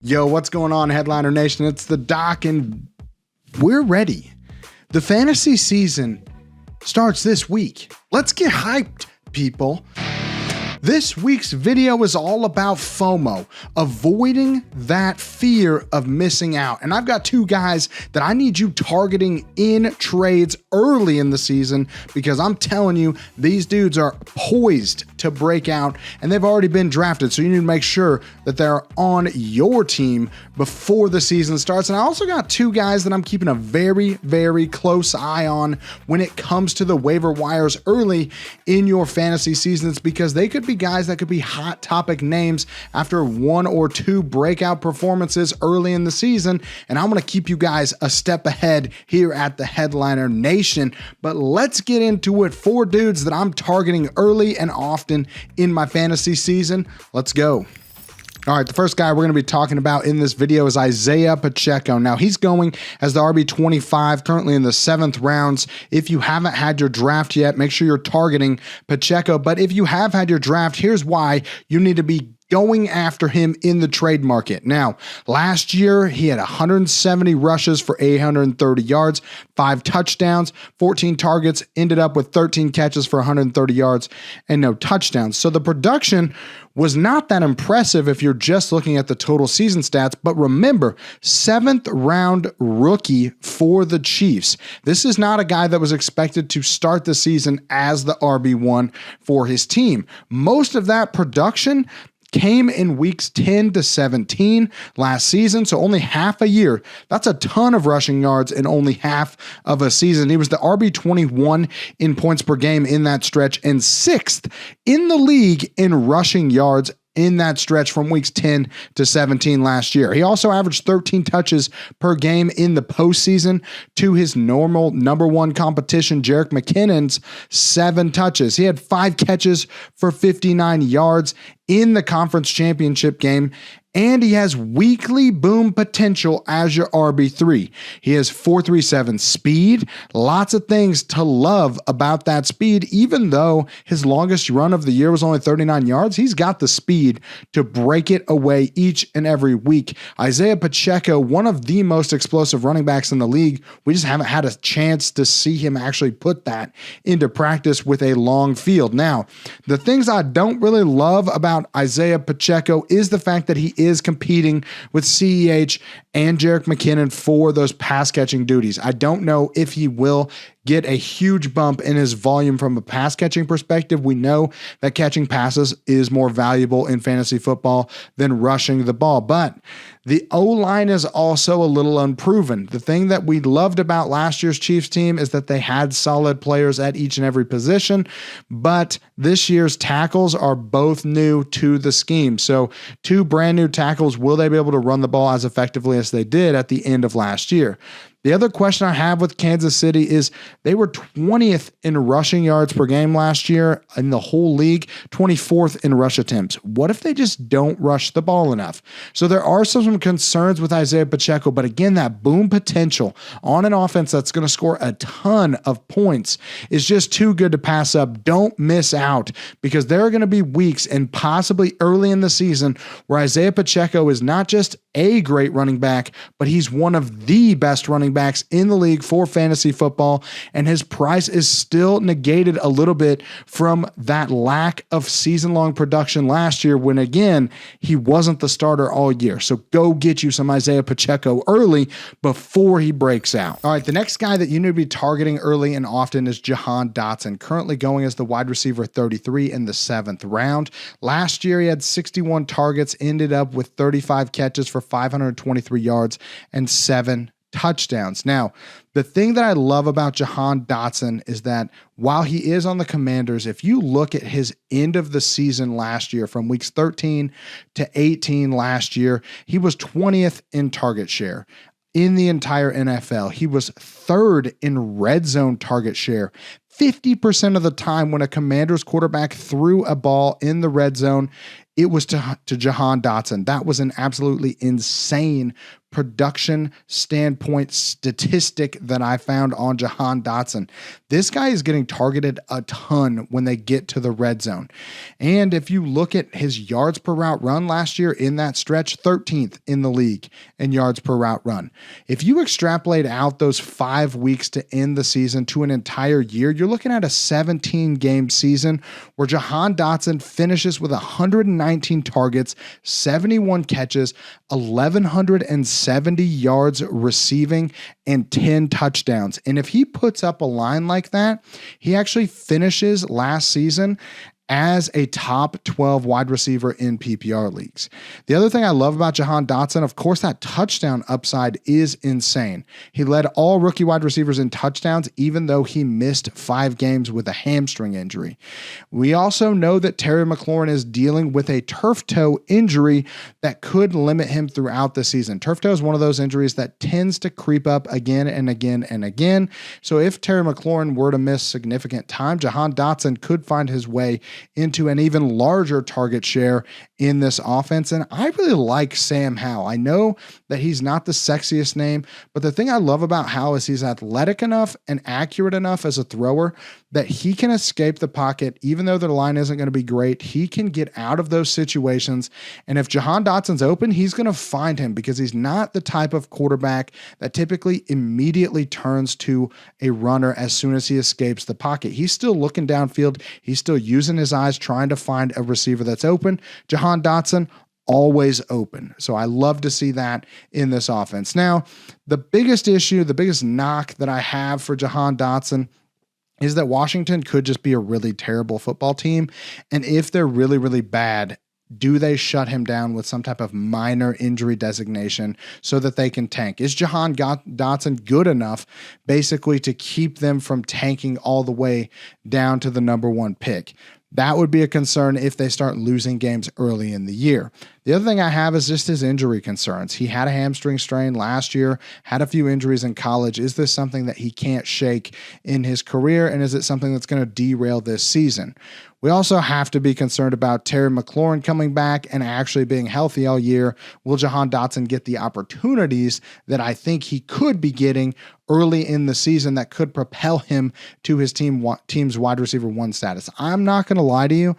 Yo, what's going on, Headliner Nation? It's the Doc, and we're ready. The fantasy season starts this week. Let's get hyped, people. This week's video is all about FOMO, avoiding that fear of missing out. And I've got two guys that I need you targeting in trades early in the season because I'm telling you, these dudes are poised to break out and they've already been drafted. So you need to make sure that they're on your team before the season starts. And I also got two guys that I'm keeping a very, very close eye on when it comes to the waiver wires early in your fantasy seasons because they could be guys that could be hot topic names after one or two breakout performances early in the season. And I'm going to keep you guys a step ahead here at the Headliner Nation. But let's get into it. Four dudes that I'm targeting early and often in my fantasy season. Let's go. All right, the first guy we're going to be talking about in this video is Isaiah Pacheco. Now, he's going as the RB25, currently in the 7th rounds. If you haven't had your draft yet, make sure you're targeting Pacheco. But if you have had your draft, here's why you need to be going after him in the trade market. Now, last year, he had 170 rushes for 830 yards, 5 touchdowns, 14 targets, ended up with 13 catches for 130 yards and no touchdowns. So the production was not that impressive if you're just looking at the total season stats, but remember, 7th round rookie for the Chiefs. This is not a guy that was expected to start the season as the RB1 for his team. Most of that production came in weeks 10 to 17 last season, so only half a year. That's a ton of rushing yards in only half of a season. He was the RB21 in points per game in that stretch and 6th in the league in rushing yards in that stretch from weeks 10 to 17 last year. He also averaged 13 touches per game in the postseason to his normal number one competition, Jerick McKinnon's 7 touches. He had 5 catches for 59 yards in the conference championship game, and he has weekly boom potential as your RB3. He has 4.37 speed, lots of things to love about that speed. Even though his longest run of the year was only 39 yards, he's got the speed to break it away each and every week. Isaiah Pacheco, one of the most explosive running backs in the league. We just haven't had a chance to see him actually put that into practice with a long field. Now, the things I don't really love about Isaiah Pacheco is the fact that he is competing with CEH and Jerick McKinnon for those pass catching duties. I don't know if he will get a huge bump in his volume from a pass catching perspective. We know that catching passes is more valuable in fantasy football than rushing the ball, but the O-line is also a little unproven. The thing that we loved about last year's Chiefs team is that they had solid players at each and every position, but this year's tackles are both new to the scheme. So 2 brand new tackles, will they be able to run the ball as effectively as they did at the end of last year? The other question I have with Kansas City is they were 20th in rushing yards per game last year in the whole league, 24th in rush attempts. What if they just don't rush the ball enough? So there are some concerns with Isaiah Pacheco, but again, that boom potential on an offense that's going to score a ton of points is just too good to pass up. Don't miss out because there are going to be weeks and possibly early in the season where Isaiah Pacheco is not just a great running back, but he's one of the best running backs in the league for fantasy football, and his price is still negated a little bit from that lack of season-long production last year when, again, he wasn't the starter all year. So go get you some Isaiah Pacheco early before he breaks out. All right, the next guy that you need to be targeting early and often is Jahan Dotson, currently going as the wide receiver 33 in the 7th round. Last year, he had 61 targets, ended up with 35 catches for 523 yards and 7 touchdowns. Now, the thing that I love about Jahan Dotson is that while he is on the Commanders, if you look at his end of the season last year from weeks 13 to 18 last year, he was 20th in target share in the entire NFL. He was 3rd in red zone target share. 50% of the time when a Commanders quarterback threw a ball in the red zone, it was to Jahan Dotson. That was an absolutely insane production standpoint statistic that I found on Jahan Dotson. This guy is getting targeted a ton when they get to the red zone. And if you look at his yards per route run last year in that stretch, 13th in the league in yards per route run. If you extrapolate out those 5 weeks to end the season to an entire year, you're looking at a 17-game season where Jahan Dotson finishes with 119 targets, 71 catches, 1,170 yards receiving, and 10 touchdowns. And if he puts up a line like that, he actually finishes last season as a top 12 wide receiver in PPR leagues. The other thing I love about Jahan Dotson, of course, that touchdown upside is insane. He led all rookie wide receivers in touchdowns, even though he missed 5 games with a hamstring injury. We also know that Terry McLaurin is dealing with a turf toe injury that could limit him throughout the season. Turf toe is one of those injuries that tends to creep up again and again and again. So if Terry McLaurin were to miss significant time, Jahan Dotson could find his way into an even larger target share in this offense. And I really like Sam Howell. I know that he's not the sexiest name, but the thing I love about Howell is he's athletic enough and accurate enough as a thrower that he can escape the pocket. Even though the line isn't going to be great, he can get out of those situations. And if Jahan Dotson's open, he's going to find him because he's not the type of quarterback that typically immediately turns to a runner as soon as he escapes the pocket. He's still looking downfield. He's still using his eyes, trying to find a receiver that's open. Jahan Dotson, always open. So I love to see that in this offense. Now, the biggest issue, the biggest knock that I have for Jahan Dotson is that Washington could just be a really terrible football team. And if they're really, really bad, do they shut him down with some type of minor injury designation so that they can tank? Is Jahan Dotson good enough basically to keep them from tanking all the way down to the number 1 pick? That would be a concern if they start losing games early in the year. The other thing I have is just his injury concerns. He had a hamstring strain last year, had a few injuries in college. Is this something that he can't shake in his career? And is it something that's going to derail this season? We also have to be concerned about Terry McLaurin coming back and actually being healthy all year. Will Jahan Dotson get the opportunities that I think he could be getting early in the season that could propel him to his team's wide receiver 1 status? I'm not going to lie to you.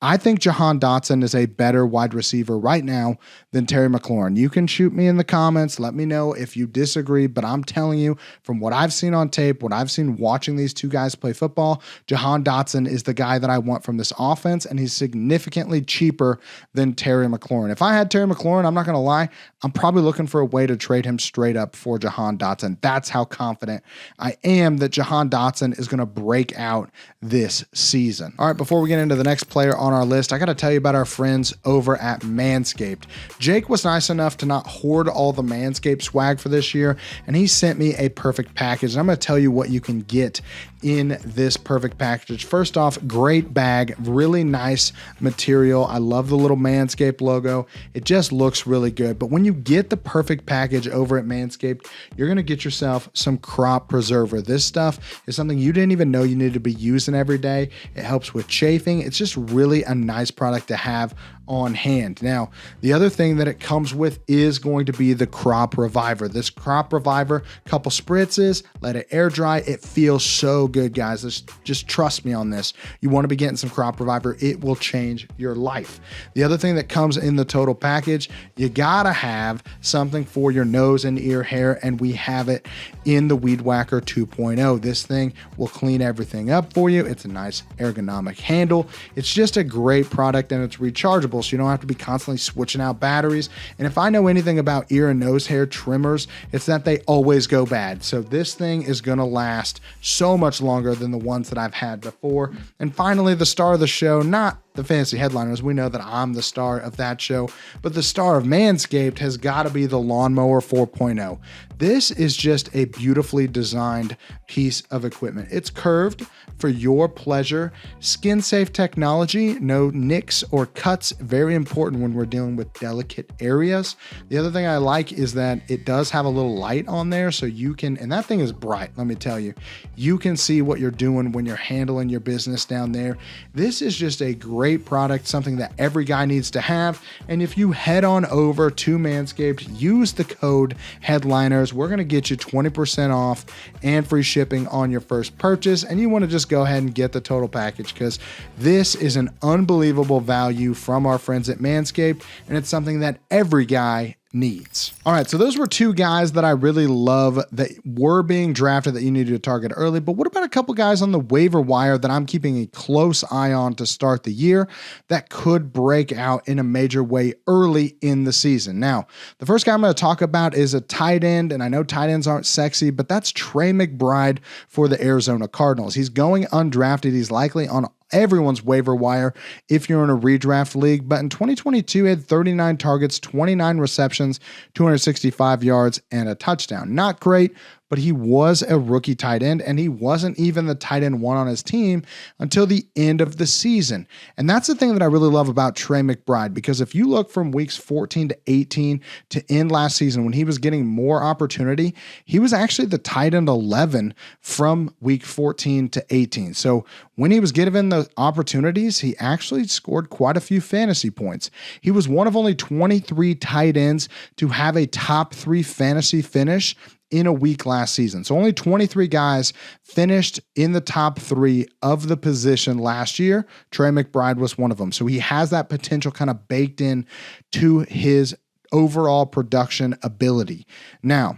I think Jahan Dotson is a better wide receiver right now than Terry McLaurin. You can shoot me in the comments. Let me know if you disagree, but I'm telling you from what I've seen on tape, what I've seen watching these two guys play football, Jahan Dotson is the guy that I want from this offense, and he's significantly cheaper than Terry McLaurin. If I had Terry McLaurin, I'm not going to lie, I'm probably looking for a way to trade him straight up for Jahan Dotson. That's how confident I am that Jahan Dotson is going to break out this season. All right, before we get into the next player on our list, I got to tell you about our friends over at Manscaped. Jake was nice enough to not hoard all the Manscaped swag for this year, and he sent me a perfect package. And I'm going to tell you what you can get in this perfect package. First off, great bag, really nice material. I love the little Manscaped logo. It just looks really good. But when you get the perfect package over at Manscaped, you're going to get yourself some crop preserver. This stuff is something you didn't even know you needed to be using every day. It helps with chafing. It's just really a nice product to have on hand. Now, the other thing that it comes with is going to be the crop reviver. This crop reviver, couple spritzes, let it air dry. It feels so good, guys. Just trust me on this. You want to be getting some crop reviver. It will change your life. The other thing that comes in the total package, you gotta have something for your nose and ear hair, and we have it in the Weed Whacker 2.0. This thing will clean everything up for you. It's a nice ergonomic handle. It's just a great product, and it's rechargeable, so you don't have to be constantly switching out batteries. And if I know anything about ear and nose hair trimmers, it's that they always go bad. So this thing is going to last so much longer than the ones that I've had before. And finally, the star of the show, not the fantasy headliners. We know that I'm the star of that show, but the star of Manscaped has got to be the Lawnmower 4.0. This is just a beautifully designed piece of equipment. It's curved for your pleasure. Skin safe technology, no nicks or cuts. Very important when we're dealing with delicate areas. The other thing I like is that it does have a little light on there, so you can, and that thing is bright, let me tell you. You can see what you're doing when you're handling your business down there. This is just a great great product, something that every guy needs to have. And if you head on over to Manscaped, use the code Headliners, we're going to get you 20% off and free shipping on your first purchase. And you want to just go ahead and get the total package, because this is an unbelievable value from our friends at Manscaped, and it's something that every guy needs. All right, so those were two guys that I really love that were being drafted that you needed to target early. But what about a couple guys on the waiver wire that I'm keeping a close eye on to start the year that could break out in a major way early in the season? Now, the first guy I'm going to talk about is a tight end, and I know tight ends aren't sexy, but that's Trey McBride for the Arizona Cardinals. He's going undrafted. He's likely on everyone's waiver wire if you're in a redraft league. But in 2022, he had 39 targets, 29 receptions, 265 yards, and a touchdown. Not great, but he was a rookie tight end, and he wasn't even the tight end one on his team until the end of the season. And that's the thing that I really love about Trey McBride, because if you look from weeks 14 to 18 to end last season when he was getting more opportunity, he was actually the tight end 11 from week 14 to 18. So when he was given the opportunities, he actually scored quite a few fantasy points. He was one of only 23 tight ends to have a top 3 fantasy finish in a week last season. So only 23 guys finished in the top 3 of the position last year. Trey McBride was one of them. So he has that potential kind of baked in to his overall production ability. Now,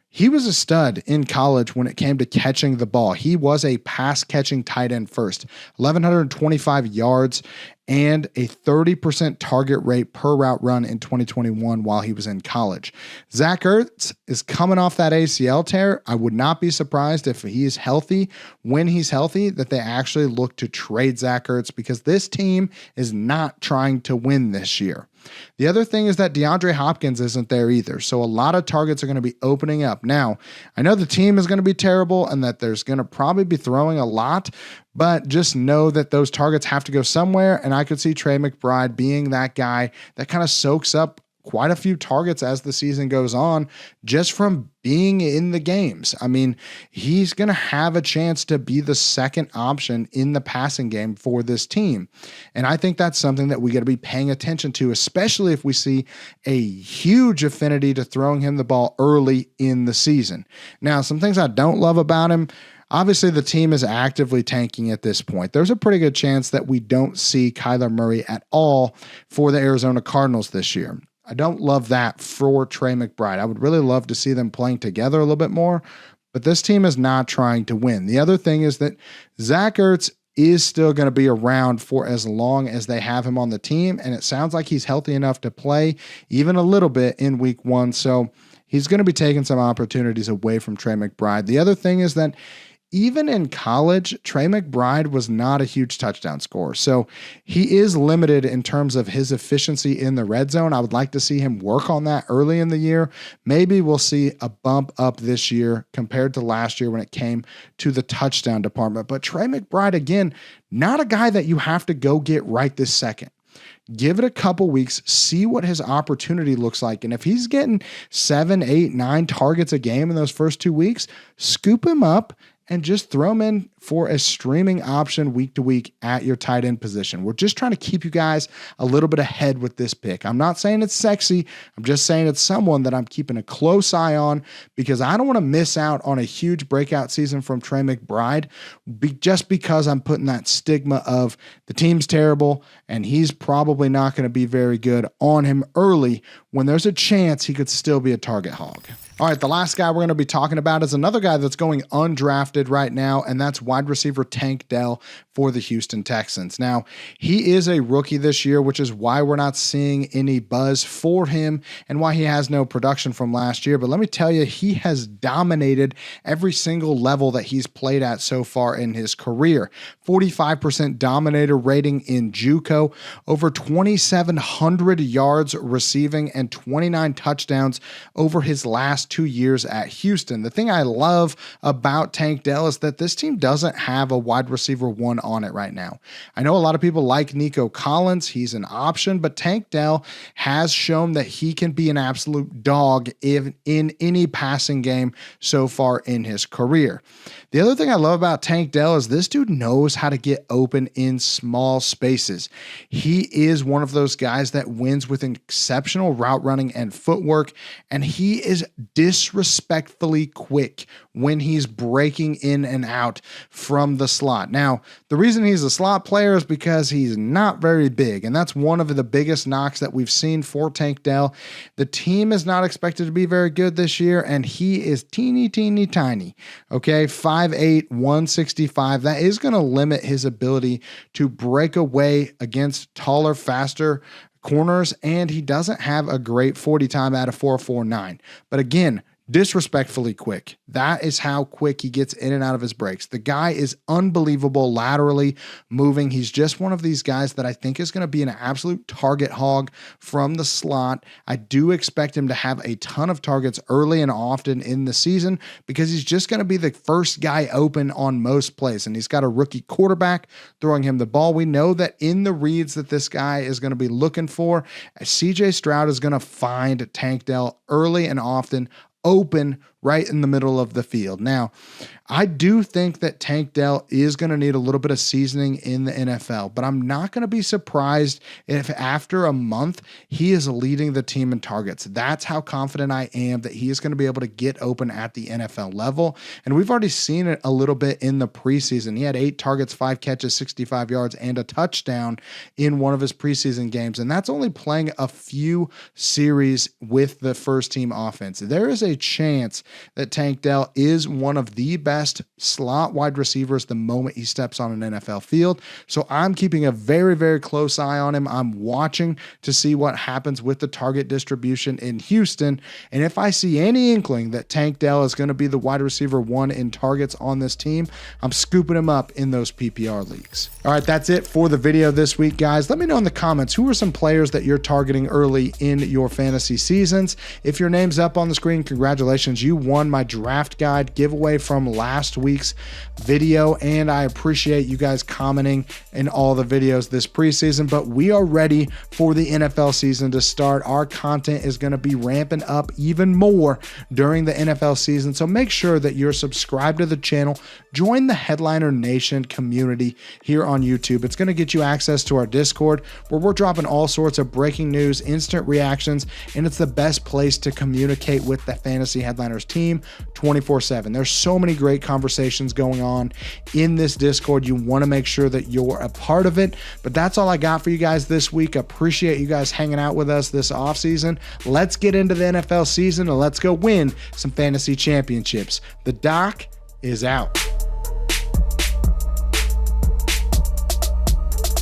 he was a stud in college when it came to catching the ball. He was a pass-catching tight end first, 1,125 yards and a 30% target rate per route run in 2021 while he was in college. Zach Ertz is coming off that ACL tear. I would not be surprised if he is healthy, when he's healthy, that they actually look to trade Zach Ertz, because this team is not trying to win this year. The other thing is that DeAndre Hopkins isn't there either. So a lot of targets are going to be opening up. Now, I know the team is going to be terrible and that there's going to probably be throwing a lot, but just know that those targets have to go somewhere. And I could see Trey McBride being that guy that kind of soaks up quite a few targets as the season goes on, just from being in the games. I mean, he's going to have a chance to be the second option in the passing game for this team. And I think that's something that we got to be paying attention to, especially if we see a huge affinity to throwing him the ball early in the season. Now, some things I don't love about him: obviously, the team is actively tanking at this point. There's a pretty good chance that we don't see Kyler Murray at all for the Arizona Cardinals this year. I don't love that for Trey McBride. I would really love to see them playing together a little bit more, but this team is not trying to win. The other thing is that Zach Ertz is still going to be around for as long as they have him on the team, and it sounds like he's healthy enough to play even a little bit in week 1, so he's going to be taking some opportunities away from Trey McBride. The other thing is that even in college, Trey McBride was not a huge touchdown scorer. So he is limited in terms of his efficiency in the red zone. I would like to see him work on that early in the year. Maybe we'll see a bump up this year compared to last year when it came to the touchdown department. But Trey McBride, again, not a guy that you have to go get right this second. Give it a couple weeks, see what his opportunity looks like. And if he's getting 7, 8, 9 targets a game in those first 2 weeks, scoop him up and just throw him in for a streaming option week to week at your tight end position. We're just trying to keep you guys a little bit ahead with this pick. I'm not saying it's sexy. I'm just saying it's someone that I'm keeping a close eye on, because I don't want to miss out on a huge breakout season from Trey McBride just because I'm putting that stigma of the team's terrible and he's probably not going to be very good on him early, when there's a chance he could still be a target hog. All right, the last guy we're going to be talking about is another guy that's going undrafted right now, and that's wide receiver Tank Dell for the Houston Texans. Now, he is a rookie this year, which is why we're not seeing any buzz for him and why he has no production from last year. But let me tell you, he has dominated every single level that he's played at so far in his career. 45% dominator rating in JUCO, over 2,700 yards receiving, and 29 touchdowns over his last 2 years at Houston. The thing I love about Tank Dell is that this team doesn't have a wide receiver 1 on it right now. I know a lot of people like Nico Collins. He's an option, but Tank Dell has shown that he can be an absolute dog in any passing game so far in his career. The other thing I love about Tank Dell is this dude knows how to get open in small spaces. He is one of those guys that wins with exceptional route running and footwork, and he is disrespectfully quick when he's breaking in and out from the slot. Now, the reason he's a slot player is because he's not very big, and that's one of the biggest knocks that we've seen for Tank Dell. The team is not expected to be very good this year, and he is teeny tiny. Okay, 5'8", 165. That is going to limit his ability to break away against taller, faster corners, and he doesn't have a great 40 time out of 4.49. But again, disrespectfully quick. That is how quick he gets in and out of his breaks. The guy is unbelievable laterally moving. He's just one of these guys that I think is going to be an absolute target hog from the slot. I do expect him to have a ton of targets early and often in the season because he's just going to be the first guy open on most plays, and he's got a rookie quarterback throwing him the ball. We know that in the reads that this guy is going to be looking for, CJ Stroud is going to find Tank Dell early and often open right in the middle of the field. Now, I do think that Tank Dell is going to need a little bit of seasoning in the NFL, but I'm not going to be surprised if after a month he is leading the team in targets. That's how confident I am that he is going to be able to get open at the NFL level. And we've already seen it a little bit in the preseason. He had 8 targets, 5 catches, 65 yards, and a touchdown in one of his preseason games. And that's only playing a few series with the first team offense. There is a chance that Tank Dell is one of the best slot wide receivers the moment he steps on an NFL field. So I'm keeping a very, very close eye on him. I'm watching to see what happens with the target distribution in Houston. And if I see any inkling that Tank Dell is going to be the wide receiver 1 in targets on this team, I'm scooping him up in those PPR leagues. All right, that's it for the video this week, guys. Let me know in the comments who are some players that you're targeting early in your fantasy seasons. If your name's up on the screen, congratulations. You won my draft guide giveaway from last week's video, and I appreciate you guys commenting in all the videos this preseason. But we are ready for the NFL season to start. Our content is going to be ramping up even more during the NFL season, so make sure that you're subscribed to the channel. Join the Headliner Nation community here on YouTube. It's going to get you access to our Discord, where we're dropping all sorts of breaking news, instant reactions, and it's the best place to communicate with the Fantasy Headliners team 24/7. There's so many great conversations going on in this Discord. You want to make sure that you're a part of it. But that's all I got for you guys this week. Appreciate you guys hanging out with us this offseason. Let's get into the NFL season and let's go win some fantasy championships. The Doc is out.